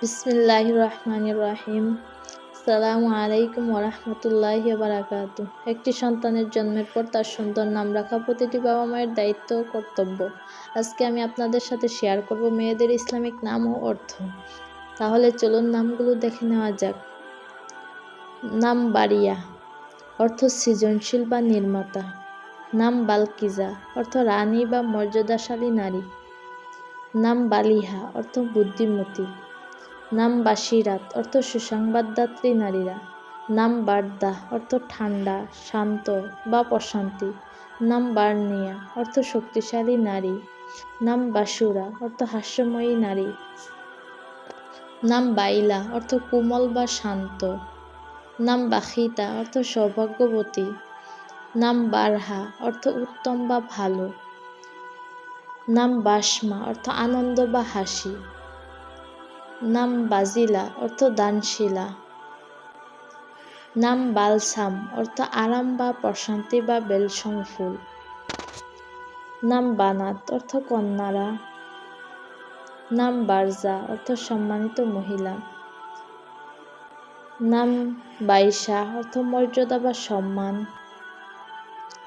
বিসমিল্লাহির রহমানির রহিম। আসসালামু আলাইকুম ওয়া রাহমাতুল্লাহি ওয়া বারাকাতুহু। একটি সন্তানের জন্মের পর তার সুন্দর নাম রাখা প্রতিটি বাবা মায়ের দায়িত্ব ও কর্তব্য। আজকে আমি আপনাদের সাথে শেয়ার করব মেয়েদের ইসলামিক নাম ও অর্থ। তাহলে চলুন নামগুলো দেখে নেওয়া যাক। নাম বারিয়া, অর্থ সৃজনশীল বা নির্মাতা। নাম বালকিজা, অর্থ রানী বা মর্যাদাশালী নারী। নাম বালিহা, অর্থ বুদ্ধিমতী। নাম বাশিরাত, অর্থ সুসংবাদদাত্রী নারীরা। নাম বারদা, অর্থ ঠান্ডা, শান্ত বা প্রশান্তি। নাম বার্নিয়া, অর্থ শক্তিশালী নারী। নাম বাসুরা, অর্থ হাস্যময়ী নারী। নাম বাইলা, অর্থ কোমল বা শান্ত। নাম বাখিতা, অর্থ সৌভাগ্যবতী। নাম বারহা, অর্থ উত্তম বা ভালো। নাম বাসমা, অর্থ আনন্দ বা হাসি। নাম বাজিলা, অর্থ দানশীলা। নাম বালসাম, অর্থ আরাম বা প্রশান্তি বা বেলসম ফুল। নাম বানাত, অর্থ কন্যারা। নাম বারজা, অর্থ সম্মানিত মহিলা। নাম বাইশা, অর্থ মর্যাদা বা সম্মান।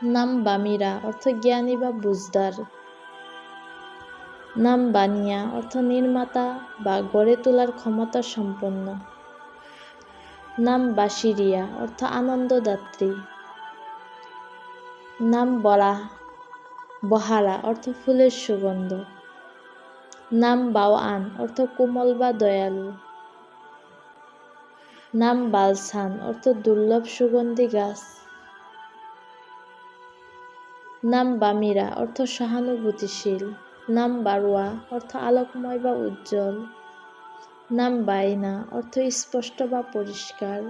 নাম বামিরা, অর্থ জ্ঞানী বা বুঝদার। নাম বানিয়া, অর্থ নির্মাতা বা গড়ে তোলার ক্ষমতা সম্পন্ন। নাম বাশিরিয়া, অর্থ আনন্দদাত্রী। নাম বহারা, অর্থ ফুলের সুগন্ধ। নাম বাওয়ান, অর্থ কোমল বা দয়ালু। নাম বালসান, অর্থ দুর্লভ সুগন্ধি গাছ। নাম বামিরা, অর্থ সহানুভূতিশীল। নাম বারোয়া, অর্থ আলোকময় বা উজ্জ্বল। নাম বাইনা, অর্থ স্পষ্ট বা পরিষ্কার।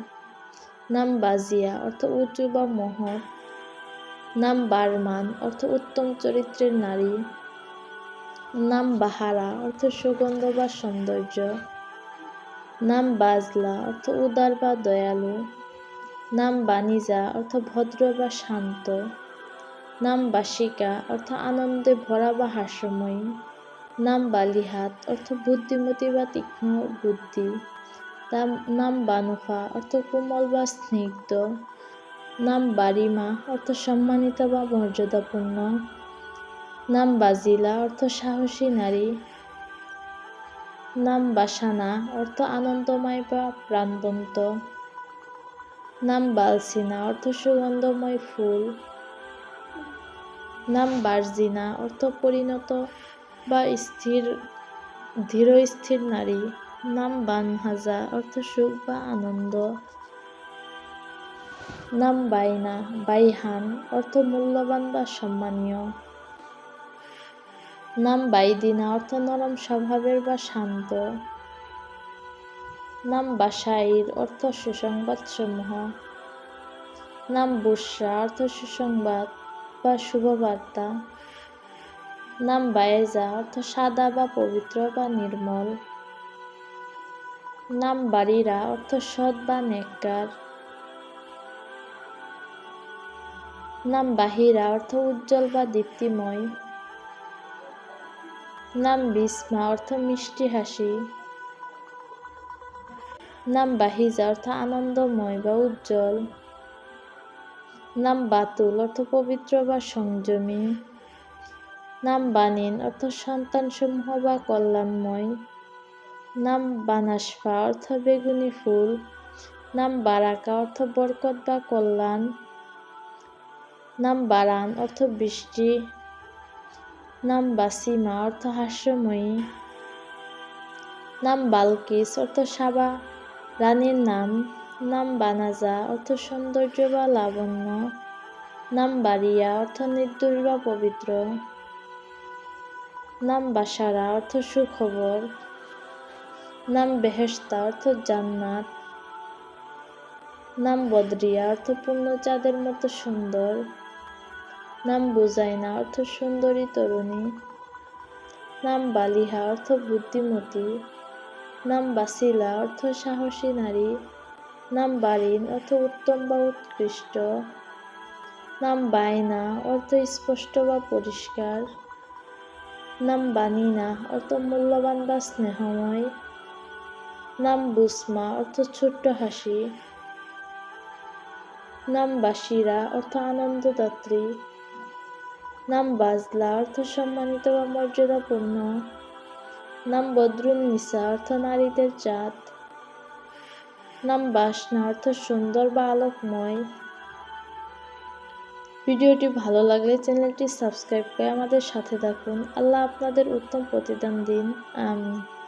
নাম বাজিয়া, অর্থ উঁচু বা মহৎ। নাম বারমান, অর্থ উত্তম চরিত্রের নারী। নাম বাহারা, অর্থ সুগন্ধ বা সৌন্দর্য। নাম বাজলা, অর্থ উদার বা দয়ালু। নাম বানিজা, অর্থ ভদ্র বা শান্ত। নাম বাসিকা, অর্থ আনন্দে ভরা বা হাস্যময়ী। নাম বালিহাত, অর্থ বুদ্ধিমতী বা তীক্ষ্ণ বুদ্ধি। নাম বানুফা, অর্থ কোমল বা স্নিগ্ধ। নাম বারিমা, অর্থ সম্মানিত বা মর্যাদাপূর্ণ। নাম বাজিলা, অর্থ সাহসী নারী। নাম বাসানা, অর্থ আনন্দময় বা প্রাণবন্ত। নাম বালসিনা, অর্থ সুগন্ধময় ফুল। নাম বার্জিনা, অর্থ পরিণত বা ধীর স্থির নারী। নাম বানহাজা, অর্থ সুখ বা আনন্দ। নাম বাইহান, অর্থ মূল্যবান বা সম্মানীয়। নাম বাইদিনা, অর্থ নরম স্বভাবের বা শান্ত। নাম বাশাইর, অর্থ সুসংবাদ সমূহ। নাম বুশরা, অর্থ সুসংবাদ বা শুভবার্তা। নাম বায়েজা, অর্থ সাদা বা পবিত্র বা নির্মল। নাম বারিরা, অর্থ সৎ বা নেককার। নাম বাহিরা, অর্থ উজ্জ্বল বা দীপ্তিময়। নাম বিসমা, অর্থ মিষ্টি হাসি। নাম বাহিজা, অর্থ আনন্দময় বা উজ্জ্বল। নাম বাতুল, অর্থ পবিত্র বা সংযমী। নাম বানিন, অর্থ সন্তানসমূহ বা কল্যাণময়। নাম বানাসফা, অর্থ বেগুনি ফুল। নাম বারাকা, অর্থ বরকত বা কল্যাণ। নাম বারান, অর্থ বৃষ্টি। নাম বাসিমা, অর্থ হাস্যময়ী। নাম বালকিস, অর্থ সাবা রানীর নাম। নাম বানাজা, অর্থ সৌন্দর্য বা লাবণ্য। নাম বারিয়া, অর্থ নির্দোষ বা পবিত্র। নাম বাসারা, অর্থ সুখবর। নাম বেহেশতা, অর্থ জান্নাত। নাম বদরিয়া, অর্থ পূর্ণ চাঁদের মতো সুন্দর। নাম বুজাইনা, অর্থ সুন্দরী তরুণী। নাম বালিহা, অর্থ বুদ্ধিমতী। নাম বাসিলা, অর্থ সাহসী নারী। নাম বারিন, অর্থ উত্তম বা উৎকৃষ্ট। নাম বাইনা, অর্থ স্পষ্ট বা পরিষ্কার। নাম বানিনা, অর্থ মূল্যবান বা স্নেহময়। নাম বুসমা অর্থ ছোট্ট হাসি। নাম বাসিরা অর্থ আনন্দদাত্রী। নাম বাজলা অর্থ সম্মানিত বা মর্যাদাপূর্ণ। নাম বদরুন্নিসা অর্থ নারীদের জাত। নাম বাসনা অর্থ সুন্দর বা আলোকময়। ভিডিওটি ভালো লাগলে চ্যানেলটি সাবস্ক্রাইব করে আমাদের সাথে থাকুন। আল্লাহ আপনাদের উত্তম প্রতিদান দিন। আমিন।